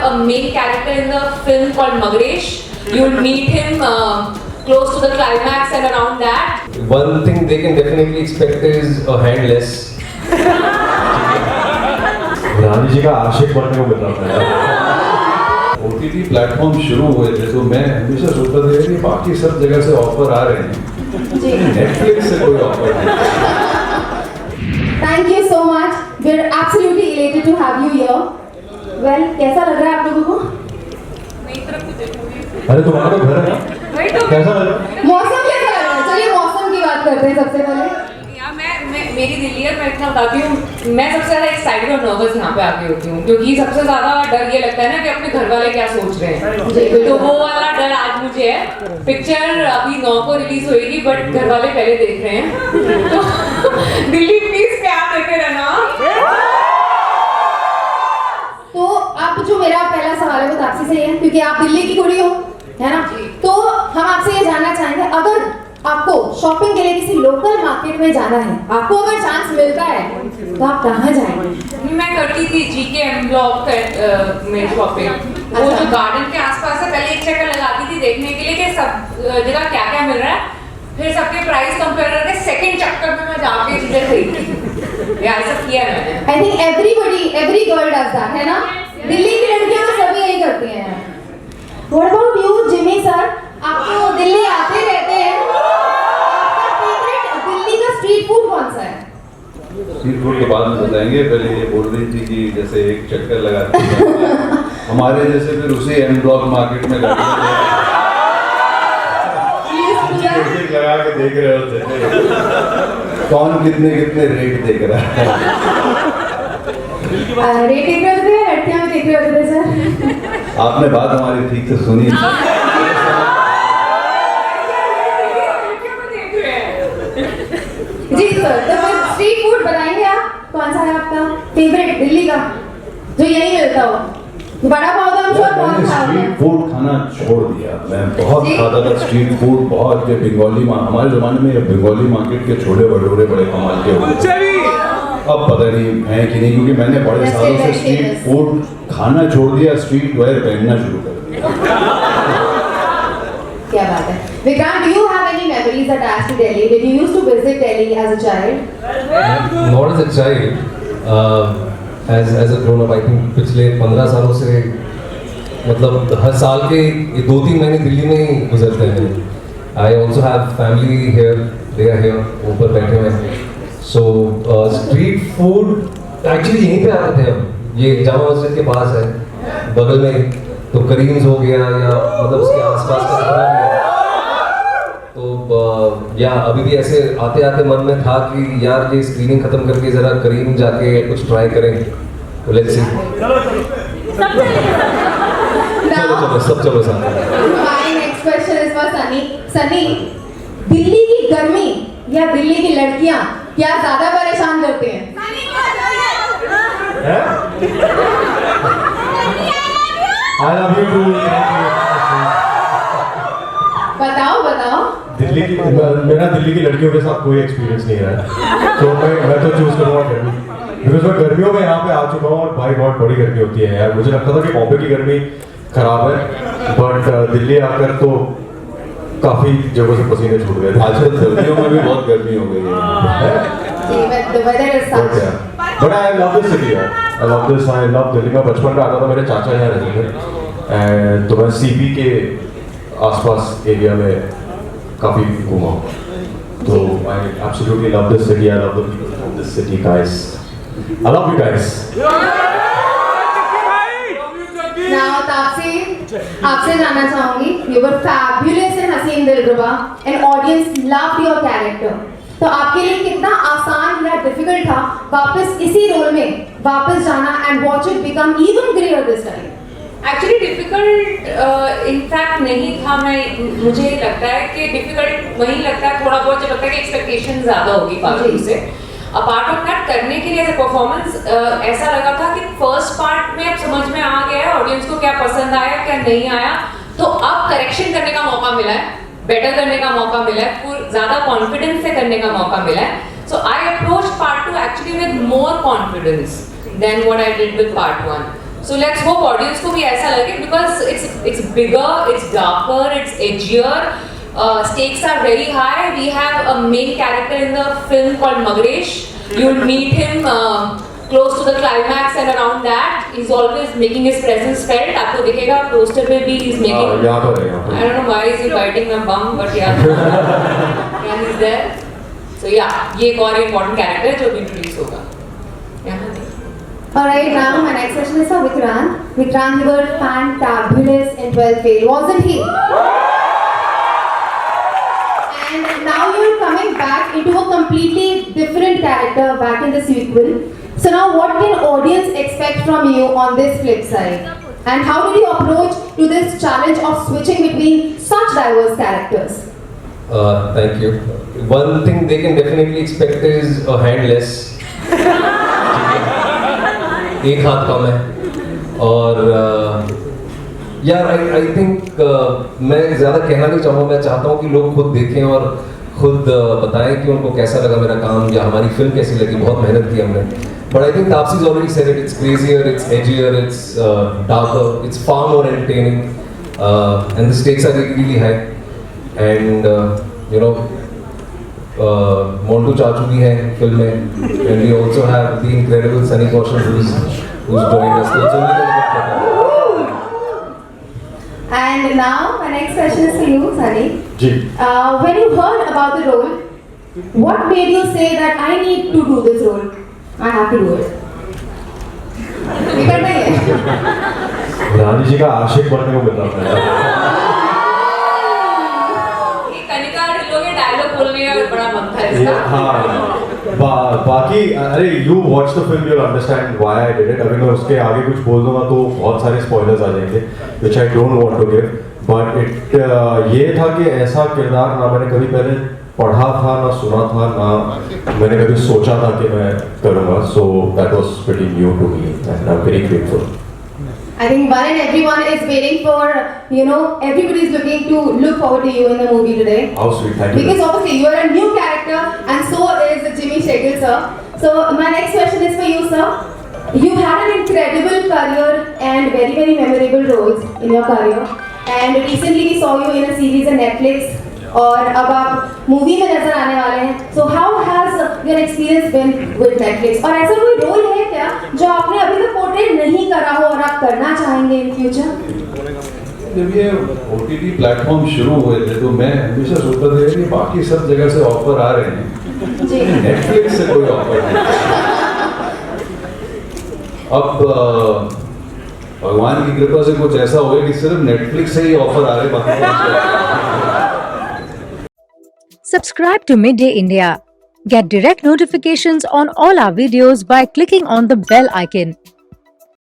a main character in the film called Magresh. You'll meet him close to the climax and around that. One thing they can definitely expect is a handless. रानी जी का आशिक बनने को मिल रहा है। OTT platform शुरू हुए थे तो मैं हमेशा सोचता था कि बाकी सब जगह से ऑफर आ रहे हैं, नेटफ्लिक्स से कोई ऑफर नहीं। Thank you so much. We're absolutely elated to have you here. Well, कैसा लग रहा है आप लोगों को? अरे तुम्हारा तो घर है ना? कैसा लग रहा है? मौसम कैसा लग रहा है? चलिए मौसम की बात करते हैं सबसे पहले। मेरी दिल्ली है, मैं इतना बताती हूँ, मैं सबसे ज़्यादा एक्साइटेड और नर्वस यहाँ पे आके होती हूँ क्योंकि सबसे ज़्यादा डर ये लगता है ना कि अपने घर वाले क्या सोच रहे हैं, तो वो वाला डर आज मुझे है। पिक्चर अभी 9 को रिलीज होएगी बट घर वाले पहले देख रहे हैं, तो दिल्ली प्लीज प्यार देते रहना। तो अब जो मेरा पहला सवाल है वो तापसी से ही है क्योंकि आप दिल्ली की कुड़ी हो, है ना? तो हम आपसे ये जानना चाहेंगे, अगर आपको शॉपिंग के लिए किसी लोकल मार्केट में जाना है, आपको अगर चांस मिलता है तो आप कहाँ जाएंगे? मैं करती थी जीके एम ब्लॉक में शॉपिंग, वो जो गार्डन के आसपास है, पहले एक चक्कर लगाती थी देखने के लिए कि सब जगह क्या क्या मिल रहा है, फिर सबके प्राइस कंपेयर करके सेकंड चक्कर में मैं जाके चीजें खरीदती थी। यार सब किया मैंने। I think every girl does that, है ना? दिल्ली की लड़कियां तो सभी यही करती हैं। What about you, Jimmy sir? आप तो दिल्ली आते रहते हैं। आपका फेवरेट दिल्ली का स्ट्रीट फूड कौन सा है? स्ट्रीट फूड के बाद में बताएंगे, पहले ये बोल रही थी कि जैसे एक चक्कर लगाती है हमारे जैसे, फिर उसी एम ब्लॉक मार्केट में लगा के देख रहे होते हैं कौन कितने कितने रेट देख रहा है। रेट देख रहे होते हैं, लड़कियां भी देख रहे होते थे सर। आपने बात हमारी ठीक से सुनी? जी सर, तो फिर स्ट्रीट फूड बताएंगे आप, कौन सा है आपका फेवरेट दिल्ली का जो यही मिलता हो? बड़ा पाव तो हम श्योर बहुत खाते हैं। स्ट्रीट फूड खाना छोड़ दिया, मैं बहुत खाता था स्ट्रीट फूड, बहुत। ये बंगाली हमारे जमाने में ये बंगाली मार्केट के छोले भटूरे बड़े कमाल के होते थे। अब पता नहीं है कि नहीं, क्योंकि मैंने बड़े सालों से स्ट्रीट फूड खाना छोड़ दिया, स्ट्रीट वेयर पहनना शुरू कर दिया। क्या बात है। Vikrant, do you have any memories attached to Delhi? Did you used to visit Delhi as a child? Not as a child. As a grown up, I think पिछले 15 सालों से मतलब हर साल के 2-3 महीने दिल्ली में ही गुजरते हैं। I also have family here, they are here, ऊपर बैठे हुए हैं। So street food actually यहीं पे आते थे हम, ये जामा मस्जिद के पास है बगल में, तो करीम्स हो गया या मतलब उसके आसपास का जितना भी है। तो या अभी भी ऐसे आते आते मन में था कि यार ये स्क्रीनिंग खत्म करके जरा करीम जाके कुछ ट्राई करें, तो लेट्स सी। चलो सब चलो साथ। My next question is for Sunny. Sunny, Delhi की गर्मी या दिल्ली की लड़कियां क्या ज्यादा परेशान करते हैं? I love you too. बताओ। दिल्ली की मेरा दिल्ली की लड़कियों के साथ कोई एक्सपीरियंस नहीं रहा, तो मैं तो चूज करूँगा गर्मी, बिकॉज मैं गर्मियों में यहाँ पे आ चुका हूँ और भाई बहुत बड़ी गर्मी होती है यार। मुझे लगता था कि बॉम्बे की गर्मी खराब है, बट दिल्ली आकर तो काफी जगहों से पसीने छूट गए थे। आजकल सर्दियों में भी बहुत गर्मी हो गई है। But I love this city यार, आई लव दिल्ली। मैं बचपन में आता था, मेरे चाचा यहाँ रहते थे, तो मैं सीपी के आसपास एरिया में काफी घूमा, तो I absolutely love this city. I love the people of this city guys. I love you guys. Now Taapsee, आपसे जानना चाहूंगी, you were fabulous in हसीन दिलरुबा and audience loved your character. तो आपके लिए कितना आसान या डिफिकल्ट था वापस इसी रोल में वापस जाना and watch it become even greater this time? Actually difficult in fact नहीं था। मुझे लगता है कि डिफिकल्ट वही लगता है थोड़ा बहुत, जब लगता है कि एक्सपेक्टेशन ज़्यादा होगी फालतू से। अपार्ट ऑफ दैट करने के लिए एज ए परफॉर्मेंस ऐसा लगा था कि फर्स्ट पार्ट में अब समझ में आ गया है ऑडियंस को क्या पसंद आया क्या नहीं आया, तो अब करेक्शन करने का मौका मिला है, बेटर करने का मौका मिला है, ज़्यादा कॉन्फिडेंस से करने का मौका मिला है। So I approach part 2 actually with more confidence than what I did with part 1। So let's hope audience को भी ऐसा लगे because it's bigger, it's darker, it's edgier. Stakes are very high. We have a main character in the film called Magresh. You'll meet him close to the climax and around that. He's always making his presence felt. आपको दिखेगा poster पे भी he's making. यहाँ पर है, यहाँ पर। I don't know why is he biting my bum, but yeah, yeah he's there. So yeah, ये एक और important character है जो भी introduce होगा. यहाँ Alright, now my next question is for Vikrant. Vikrant, you were fantabulous in 12th fail, wasn't he? And now you're coming back into a completely different character back in the sequel. So now what can audience expect from you on this flip side? And how did you approach to this challenge of switching between such diverse characters? Thank you. One thing they can definitely expect is a handless. एक हाथ कम है और यार I think मैं ज़्यादा कहना नहीं चाहूँगा, मैं चाहता हूँ कि लोग खुद देखें और खुद बताएं कि उनको कैसा लगा मेरा काम या हमारी फिल्म कैसी लगी. बहुत मेहनत की हमने, but I think Taapsee is already said it. It's crazier, it's edgier, it's darker, it's far more entertaining and the stakes are really high. And you know Montu चाचू भी हैं फिल्म में, and we also have the incredible Sunny Kaushal who's joined us. So it's only going to get better. And now my next question is for you, Sunny. Ji When you heard about the role, what made you say that I need to do this role? I have to do it. ये करना ही है. रानी जी का आशिक बनने को मिल रहा है. ये कनिका ढिल्लों के डायलॉग बोलने का बड़ा मन था इसका. हाँ बाकी अरे you watch the film you understand why I did it. अभी मैं उसके आगे कुछ बोल दूंगा तो बहुत सारे स्पॉयलर्स आ जाएंगे which I don't want to give. But it ये था कि ऐसा किरदार ना मैंने कभी पहले पढ़ा था, ना सुना था, ना मैंने कभी सोचा था कि मैं करूँगा. So that was pretty new to me and I am very grateful. I think one and everyone is waiting for, you know, everybody is looking to look forward to you in the movie today. How sweet, thank you. Because obviously you are a new character and so is Jimmy Shekhar sir. So my next question is for you sir. You've had an incredible career and very very memorable roles in your career. And recently we saw you in a series on Netflix. और अब आप movie में नजर आने वाले हैं. So how has your experience been with Netflix? और ऐसा कोई रोल है क्या जो आपने अभी तक पोर्ट्रे नहीं करा हो और आप करना चाहेंगे इन फ्यूचर? जब ये OTT प्लेटफॉर्म शुरू हुए थे तो मैं हमेशा सोचता था कि बाकी सब जगह से ऑफर आ रहे हैं, जी. नेटफ्लिक्स से कोई ऑफर नहीं. अब भगवान की कृपा से कुछ ऐसा हो कि सिर्फ नेटफ्लिक्स से ही ऑफर आ रहे, बाकी Subscribe to Midday India. Get direct notifications on all our videos by clicking on the bell icon.